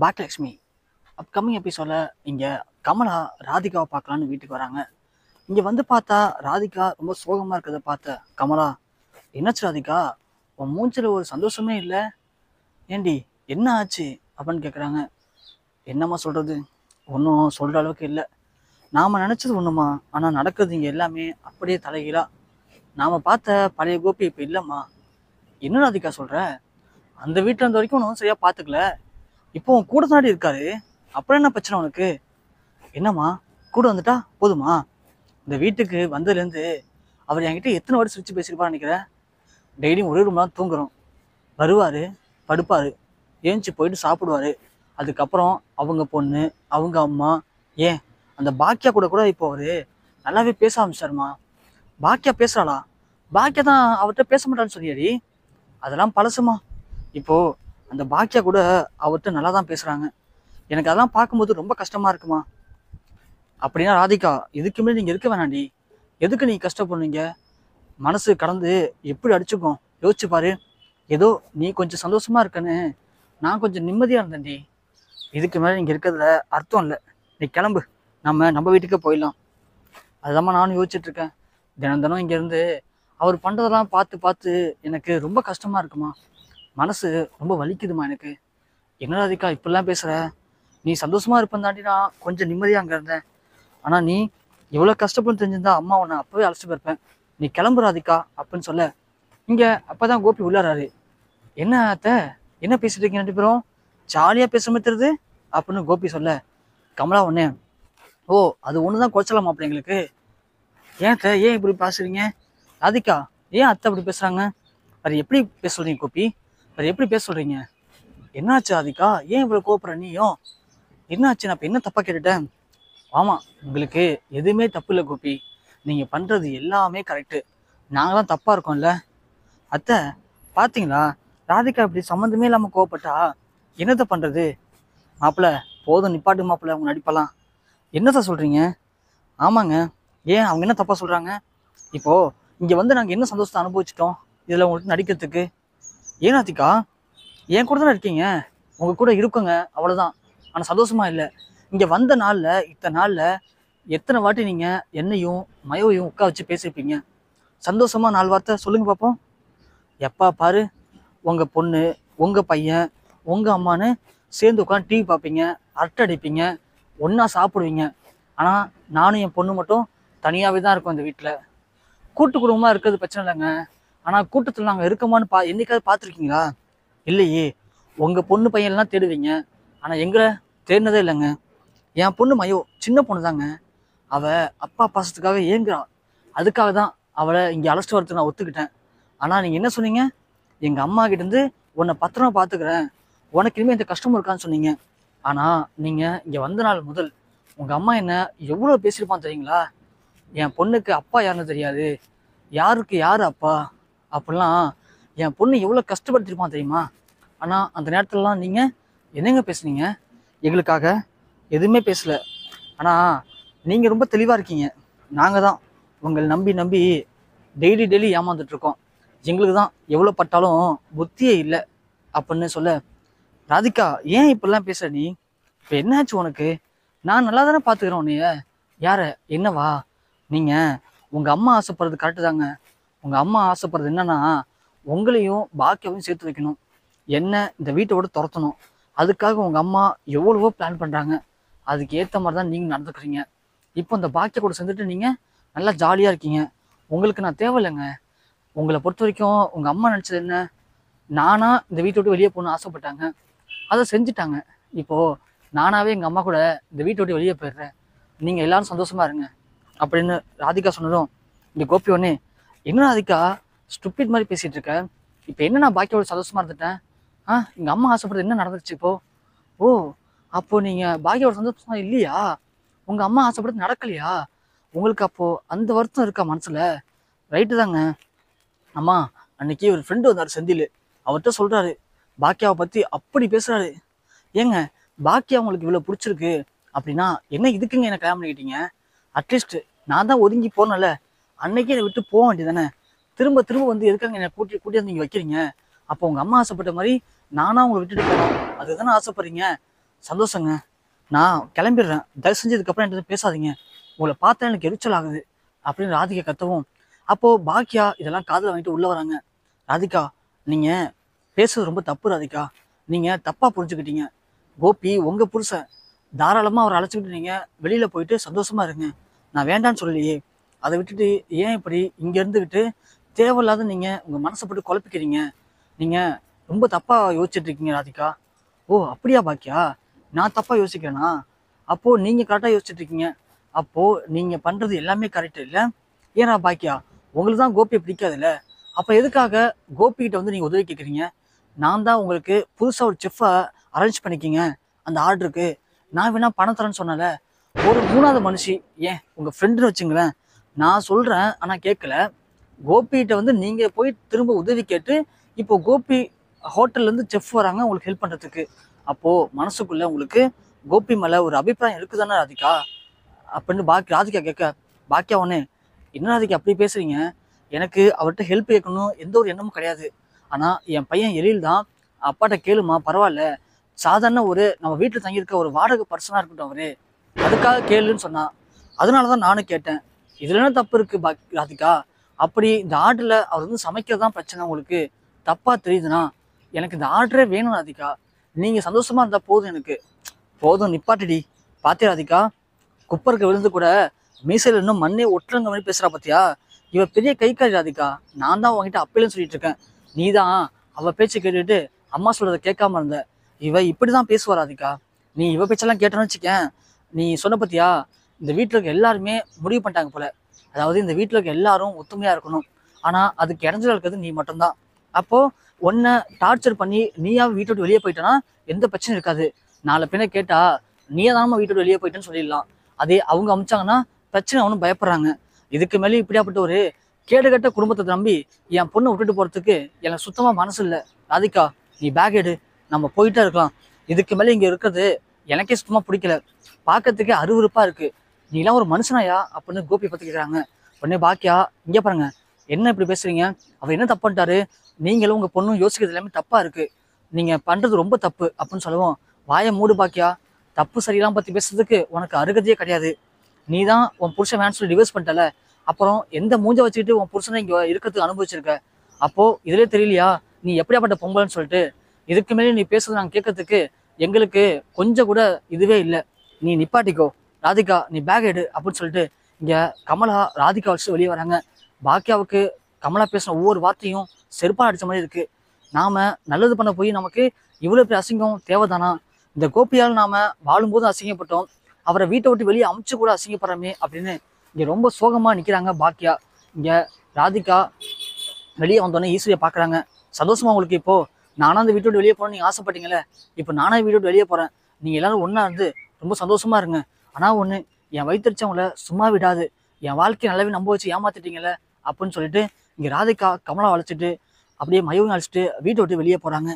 Bhagyalakshmi upcoming எபிசோட இங்கே கமலா ராதிகாவை பார்க்கலான்னு வீட்டுக்கு வராங்க. இங்கே வந்து பார்த்தா ராதிகா ரொம்ப சோகமாக இருக்கிறத பார்த்த கமலா, என்னாச்சு ராதிகா, உன் மூஞ்சில் ஒரு சந்தோஷமே இல்லை, ஏண்டி என்ன ஆச்சு அப்படின்னு கேட்குறாங்க. என்னம்மா சொல்கிறது, ஒன்றும் சொல்கிற அளவுக்கு இல்லை. நாம் நினச்சது ஒன்றுமா, ஆனால் நடக்கிறது இங்கே எல்லாமே அப்படியே தலைகீழா. நாம் பார்த்த பழைய கோபி இப்போ இல்லைம்மா. என்ன ராதிகா சொல்கிற, அந்த வீட்டில் இருந்த வரைக்கும் ஒன்றும் சரியாக பார்த்துக்கல, இப்போ உன் கூட தாண்டி இருக்காரு, அப்புறம் என்ன பிரச்சனை உனக்கு? என்னம்மா கூட வந்துட்டா போதுமா? இந்த வீட்டுக்கு வந்ததுலேருந்து அவர் என்கிட்ட எத்தனை வாட்டி சுவிட்ச் பேசியிருப்பான்னு நினைக்கிறேன். டெய்லியும் ஒரே ரூம் தான் தூங்குறோம். வருவார், படுப்பார், ஏஞ்சி போயிட்டு சாப்பிடுவார். அதுக்கப்புறம் அவங்க பொண்ணு, அவங்க அம்மா, ஏன் அந்த பாக்கியா கூட கூட இப்போ அவர் நல்லாவே பேச ஆரம்பிச்சாருமா. பாக்கியா பேசுகிறாளா? பாக்கியா தான் அவர்கிட்ட பேச மாட்டான்னு சொல்லியாடி. அதெல்லாம் பழசுமா. இப்போது அந்த பாக்கியா கூட அவர்கிட்ட நல்லா தான் பேசுகிறாங்க. எனக்கு அதெல்லாம் பார்க்கும்போது ரொம்ப கஷ்டமாக இருக்குமா. அப்படின்னா ராதிகா, இதுக்குமே நீங்கள் இருக்க வேணாண்டி. எதுக்கு நீ கஷ்டப்படுறீங்க? மனசு கடந்து எப்படி அடிச்சுக்கும் யோசிச்சு பாரு. ஏதோ நீ கொஞ்சம் சந்தோஷமா இருக்கன்னு நான் கொஞ்சம் நிம்மதியாக இருந்தேன்டி. இதுக்கு மேலே நீங்கள் இருக்கிறதுல அர்த்தம் இல்லை. நீ கிளம்பு, நம்ம வீட்டுக்கே போயிடலாம். அதுதாம்மா நானும் யோசிச்சுட்டு இருக்கேன். தினம் தினம் இங்கேருந்து அவர் பண்ணுறதெல்லாம் பார்த்து பார்த்து எனக்கு ரொம்ப கஷ்டமாக இருக்குமா. மனசு ரொம்ப வலிக்குதுமா எனக்கு. என்ன ராதிகா இப்படிலாம் பேசுகிற? நீ சந்தோஷமா இருப்பேன் தாண்டி நான் கொஞ்சம் நிம்மதியாக அங்கே இருந்தேன். ஆனால் நீ எவ்வளோ கஷ்டப்படும் தெரிஞ்சிருந்தா அம்மா உன்னை அப்போவே அழைச்சிட்டு போயிருப்பேன். நீ கிளம்பு ராதிகா அப்படின்னு சொல்ல, இங்கே அப்போ தான் கோபி உள்ளாராரு. என்ன அத்தை, என்ன பேசிட்டு இருக்கீங்க ரெண்டு பேரும்? ஜாலியாக பேசுகிற மாதிரி தெரியுது அப்படின்னு கோபி சொல்ல, கமலா ஒன்னே, ஓ அது ஒன்று தான் குறைச்சலாமா அப்படி எங்களுக்கு? ஏன் அத்தை, ஏன் இப்படி பேசுறீங்க? ராதிகா, ஏன் அத்தை அப்படி பேசுகிறாங்க? வேறு எப்படி பேச சொல்கிறீங்க கோபி? வேறு எப்படி பேச சொல்கிறீங்க? என்னாச்சு ராதிகா, ஏன் இவ்வளோ கோபுற நீயும்? என்னாச்சு, நான் இப்போ என்ன தப்பாக கேட்டுட்டேன்? ஆமாம், உங்களுக்கு எதுவுமே தப்பு இல்லை கோபி. நீங்கள் பண்ணுறது எல்லாமே கரெக்டு. நாங்கள் தான் தப்பாக இருக்கோம்ல. அத்தை பார்த்தீங்களா, ராதிகா இப்படி சம்மந்தமே இல்லாமல் கோவப்பட்டா என்னத்தை பண்ணுறது? மாப்பிள்ள போதும், நிப்பாட்டு மாப்பிள்ள அவங்க நடிப்பெல்லாம். என்னத்தை சொல்கிறீங்க? ஆமாங்க, ஏன் அவங்க என்ன தப்பாக சொல்கிறாங்க? இப்போது இங்கே வந்து நாங்கள் என்ன சந்தோஷத்தை அனுபவிச்சிட்டோம் இதில் உங்களுக்கு நடிக்கிறதுக்கு? ஏன் ராதிகா, என் கூட தானே இருக்கீங்க, உங்கள் கூட இருக்குங்க, அவ்வளோதான். ஆனால் சந்தோஷமா இல்லை. இங்கே வந்த நாளில் இத்தனை நாளில் எத்தனை வாட்டி நீங்கள் என்னையும் மயோவையும் உட்கா வச்சு பேசியிருப்பீங்க? சந்தோஷமா 4 வார்த்தை சொல்லுங்க பார்ப்போம். எப்பா பாரு உங்கள் பொண்ணு, உங்கள் பையன், உங்கள் அம்மானு சேர்ந்து உட்காந்து டிவி பார்ப்பீங்க, அரட்டை அடிப்பீங்க, ஒன்றா சாப்பிடுவீங்க. ஆனால் நானும் என் பொண்ணு மட்டும் தனியாகவே தான் இருக்கோம் இந்த வீட்டில். கூட்டு குடும்பமாக இருக்கிறது பிரச்சனை இல்லைங்க. ஆனால் கூட்டத்தில் நாங்கள் இருக்கோமான்னு என்னைக்காவது பார்த்துருக்கீங்களா? இல்லையே. உங்கள் பொண்ணு பையன்லாம் தேடுவீங்க, ஆனால் எங்களை தேடினதே இல்லைங்க. என் பொண்ணு மயோ சின்ன பொண்ணு தாங்க. அவள் அப்பா பாசத்துக்காக ஏங்குறாள். அதுக்காக தான் அவளை இங்கே அழைச்சிட்டு வரதுக்கு நான் ஒத்துக்கிட்டேன். ஆனால் நீங்கள் என்ன சொன்னீங்க? எங்கள் அம்மா கிட்டேருந்து உன்னை பத்திரமா பார்த்துக்கிறேன், உனக்கு இனிமேல் இந்த கஷ்டமும் இருக்கான்னு சொன்னீங்க. ஆனால் நீங்கள் இங்கே வந்த நாள் முதல் உங்கள் அம்மா என்ன எவ்வளோ பேசியிருப்பான்னு தெரியுங்களா? என் பொண்ணுக்கு அப்பா யாருன்னு தெரியாது, யாருக்கு யார் அப்பா அப்படிலாம் என் பொண்ணு எவ்வளோ கஷ்டப்படுத்திருப்பான் தெரியுமா? ஆனால் அந்த நேரத்துலலாம் நீங்கள் என்னங்க பேசுனீங்க? எங்களுக்காக எதுவுமே பேசலை. ஆனால் நீங்கள் ரொம்ப தெளிவாக இருக்கீங்க. நாங்கள் தான் உங்களை நம்பி நம்பி டெய்லி ஏமாந்துட்ருக்கோம். எங்களுக்கு தான் எவ்வளோ பட்டாலும் புத்தியே இல்லை அப்படின்னு சொல்ல, ராதிகா ஏன் இப்படிலாம் பேசுகிற நீ? இப்போ என்னாச்சு உனக்கு? நான் நல்லா தானே பார்த்துக்கிறேன் உன்னைய. யார என்னவா? நீங்கள் உங்கள் அம்மா ஆசைப்படுறது கரெக்டு தாங்க. உங்கள் அம்மா ஆசைப்படுறது என்னன்னா, உங்களையும் பாக்கியாவையும் சேர்த்து வைக்கணும், என்ன இந்த வீட்டை விட துரத்தணும். அதுக்காக உங்கள் அம்மா எவ்வளவோ பிளான் பண்ணுறாங்க. அதுக்கு ஏற்ற மாதிரி தான் நீங்கள் நடந்துக்கிறீங்க. இப்போ இந்த பாக்கிய கூட சேர்ந்துட்டு நீங்கள் நல்லா ஜாலியாக இருக்கீங்க. உங்களுக்கு நான் தேவையில்லைங்க. உங்களை பொறுத்த வரைக்கும் உங்கள் அம்மா நினச்சது என்ன? நானாக இந்த வீட்டை விட்டு வெளியே போகணும்னு ஆசைப்பட்டாங்க, அதை செஞ்சுட்டாங்க. இப்போது நானாகவே எங்கள் அம்மா கூட இந்த வீட்டை விட்டு வெளியே போயிடுறேன், நீங்கள் எல்லாரும் சந்தோஷமாக இருங்க அப்படின்னு ராதிகா சொன்னதும் இந்த கோபி ஒன்னே, என்ன ராதிகா ஸ்டூபிட் மாதிரி பேசிகிட்டு இருக்க? இப்போ என்ன நான் பாக்கியோட சந்தோஷமாக இருந்துட்டேன்? எங்கள் அம்மா ஆசைப்படுறது என்ன நடந்துச்சு இப்போது? ஓ அப்போது நீங்கள் பாக்கியோட சந்தோஷமா இல்லையா? உங்கள் அம்மா ஆசைப்படுறது நடக்கலையா? உங்களுக்கு அப்போது அந்த வருத்தம் இருக்கா மனசில்? ரைட்டு தாங்க. அம்மா அன்னைக்கு ஒரு ஃப்ரெண்டு வந்தார் செந்தில், அவர்கிட்ட சொல்கிறாரு பாக்கியாவை பற்றி அப்படி பேசுகிறாரு. ஏங்க பாக்கியா உங்களுக்கு இவ்வளோ பிடிச்சிருக்கு அப்படின்னா என்ன இதுக்குங்க என்ன கல்யாணம் பண்ணிக்கிட்டீங்க? அட்லீஸ்ட் நான் தான் ஒதுங்கி போனேன்ல, அன்னைக்கே என்னை விட்டு போக வேண்டியதானே. திரும்ப திரும்ப வந்து எதுக்காங்க என்னை கூட்டி வந்து நீங்கள் வைக்கிறீங்க? அப்போ உங்கள் அம்மா ஆசைப்பட்ட மாதிரி நானாக உங்களை விட்டுட்டு போகணும் அதுதானே ஆசைப்படுறீங்க? சந்தோஷங்க, நான் கிளம்பிடுறேன், தயவு செஞ்சு இதுக்கப்புறம் என்கிட்ட பேசாதீங்க, உங்களை பார்த்தா எனக்கு எரிச்சல் ஆகுது அப்படின்னு ராதிகா கத்தவும், அப்போ பாக்கியா இதெல்லாம் காதுல வாங்கிட்டு உள்ள வராங்க. ராதிகா, நீங்க பேசுறது ரொம்ப தப்பு ராதிகா, நீங்க தப்பா புரிஞ்சுக்கிட்டீங்க. கோபி உங்க புருஷன், தாராளமா அவரை அழைச்சிக்கிட்டு நீங்க வெளியில போயிட்டு சந்தோஷமா இருங்க, நான் வேண்டான்னு சொல்லலையே. அதை விட்டுட்டு ஏன் இப்படி இங்க இருந்துக்கிட்டு தேவையில்லாத நீங்க உங்க மனசை போட்டு குழப்பிக்கிறீங்க, நீங்க ரொம்ப தப்பா யோசிச்சுட்டு இருக்கீங்க ராதிகா. ஓ அப்படியா பாக்கியா, நான் தப்பா யோசிக்கிறேனா? அப்போ நீங்க கரெக்டா யோசிச்சுட்டு இருக்கீங்க, அப்போ நீங்க பண்றது எல்லாமே கரெக்ட் இல்ல. ஏன்னா பாக்கியா, உங்களுக்கு தான் கோபியை பிடிக்காதுல்ல, அப்ப எதுக்காக கோபி கிட்ட வந்து நீங்க உதவி கேட்குறீங்க? நான் தான் உங்களுக்கு புதுசா ஒரு செஃப்பை அரேஞ்ச் பண்ணிக்கிங்க அந்த ஆர்டருக்கு, நான் வேணா பணம் தரேன்னு சொன்னல. ஒரு மூணாவது மனுஷி, ஏன் உங்க ஃப்ரெண்டுன்னு வச்சுங்களேன், நான் சொல்றேன் ஆனா கேட்கல, கோபிகிட்ட வந்து நீங்க போய் திரும்ப உதவி கேட்டு இப்போ கோபி ஹோட்டல்ல இருந்து செஃப் வராங்க உங்களுக்கு ஹெல்ப் பண்றதுக்கு, அப்போ மனசுக்குள்ள உங்களுக்கு கோபி மேல ஒரு அபிப்பிராயம் இருக்குதானே ராதிகா அப்படின்னு ராதிகா கேட்க, பாக்கியா ஒண்ணு, என்ன ராதிகா அப்படி பேசுறீங்க, எனக்கு அவர்கிட்ட ஹெல்ப் கேட்கணும் எந்த ஒரு எண்ணமும் கிடையாது. ஆனா என் பையன் எழில் தான், அப்பாட்ட கேளுமா பரவாயில்ல, சாதாரண ஒரு நம்ம வீட்டில் தங்கியிருக்க ஒரு வாடகை பர்சனா இருக்கட்டும் அவரு, அதுக்காக கேளுன்னு சொன்னா, அதனாலதான் நானும் கேட்டேன். இதுல என்ன தப்பு இருக்கு ராதிகா? அப்படி இந்த ஆர்டர்ல அவர் வந்து சமைக்கிறதான் பிரச்சனை உங்களுக்கு தப்பா தெரியுதுன்னா, எனக்கு இந்த ஆர்டரே வேணும் ராதிகா, நீங்க சந்தோஷமா இருந்தா போதும் எனக்கு. போதும் நிப்பாட்டிடி. பாத்தியா ராதிகா, குப்பருக்கு விழுந்து கூட மீசையில இன்னும் மண்ணே ஒட்டுறங்க மாதிரி பேசுறா பாத்தியா, இவ பெரிய கைக்காரி ராதிகா, நான் தான் உங்ககிட்ட அப்பையிலும் சொல்லிட்டு இருக்கேன், நீ தான் அவ பேச்சு கேட்டுட்டு அம்மா சொல்றதை கேட்காம இருந்த. இவ இப்படிதான் பேசுவா ராதிகா, நீ இவ பேச்செல்லாம் கேட்டோன்னு வச்சுக்கேன், நீ சொன்ன பத்தியா, இந்த வீட்டுல இருக்க எல்லாருமே முடிவு பண்ணிட்டாங்க போல, அதாவது இந்த வீட்டுல இருக்க எல்லாரும் ஒத்துமையா இருக்கணும், ஆனா அதுக்கு இடைஞ்சலா இருக்கிறது நீ மட்டும்தான். அப்போ உன்னை டார்ச்சர் பண்ணி நீயா வீட்டை விட்டு வெளியே போயிட்டனா எந்த பிரச்சனையும் இருக்காது, நாலு பின்ன கேட்டா நீயே தானே வீட்டை விட்டு வெளியே போயிட்டேன்னு சொல்லிடலாம். அதே அவங்க அமிச்சாங்கன்னா பிரச்சனை அவனும் பயப்படுறாங்க. இதுக்கு மேலே இப்படியாப்பட்ட ஒரு கேடுகட்ட குடும்பத்தை நம்பி என் பொண்ணை விட்டுட்டு போறதுக்கு எனக்கு சுத்தமா மனசு இல்லை. ராதிகா, நீ பேக் எடு, நம்ம போயிட்டே இருக்கலாம், இதுக்கு மேலே இங்க இருக்கிறது எனக்கே சுத்தமா பிடிக்கல, பார்க்கறதுக்கே அருவருப்பா இருக்கு, நீ எல்லாம் ஒரு மனுஷனாயா அப்படின்னு கோபி பத்தி கேட்குறாங்க. உடனே பாக்கியா, இங்க பாருங்க, என்ன இப்படி பேசுறீங்க, அவர் என்ன தப்பு பண்ணிட்டாரு, நீங்களும் உங்க பொண்ணும் யோசிக்கிறது எல்லாமே தப்பா இருக்கு, நீங்க பண்றது ரொம்ப தப்பு அப்படின்னு சொல்லுவோம். வாயை மூடு பாக்கியா, தப்பு சரியெல்லாம் பத்தி பேசுறதுக்கு உனக்கு அருகதையே கிடையாது, நீ தான் உன் புருஷன் வேணும்னு சொல்லி டிவோர்ஸ் பண்ணிட்டல, அப்புறம் எந்த மூஞ்ச வச்சுக்கிட்டு உன் புருஷனை இங்க இருக்கிறதுக்கு அனுபவிச்சிருக்க, அப்போ இதுலயே தெரியலையா நீ எப்படியாப்பட்ட பொம்பளைன்னு சொல்லிட்டு, இதுக்கு மேலே நீ பேசுறது நாங்கள் கேட்கறதுக்கு எங்களுக்கு கொஞ்சம் கூட இதுவே இல்லை, நீ நிப்பாட்டிக்கோ ராதிகா, நீ பேக் எடு அப்படின்னு சொல்லிட்டு இங்க கமலா ராதிகா வச்சு வெளியே வராங்க. பாக்கியாவுக்கு கமலா பேசின ஒவ்வொரு வார்த்தையும் செருப்பா அடிச்ச மாதிரி இருக்கு. நாம நல்லது பண்ண போய் நமக்கு இவ்வளவு பெரிய அசிங்கம் தேவைதானா, இந்த கோபியால் நாம வாழும்போது அசிங்கப்பட்டோம், அவரை வீட்டை விட்டு வெளியே அமுச்சு கூட அசிங்கப்படுறமே அப்படின்னு இங்க ரொம்ப சோகமா நிக்கிறாங்க பாக்கியா. இங்க ராதிகா வெளியே வந்தோடனே ஈஸ்வரியை பாக்குறாங்க. சந்தோஷமா உங்களுக்கு இப்போ, நானா அந்த வீட்டோட வெளியே போறேன்னு நீங்க ஆசைப்பட்டீங்களே, இப்போ நானா வீட்டோட வெளியே போறேன், நீங்க எல்லாரும் ஒன்னா இருந்து ரொம்ப சந்தோஷமா இருங்க. ஆனா ஒண்ணு, என் வயிற்றுச்சவங்களை சும்மா விடாது, என் வாழ்க்கையை நல்லாவே நம்ப வச்சு ஏமாத்திட்டீங்களே அப்படின்னு சொல்லிட்டு இங்க ராதிகா கமலா அழைச்சிட்டு அப்படியே மயவும் அழைச்சிட்டு வீட்டை விட்டு வெளியே போறாங்க.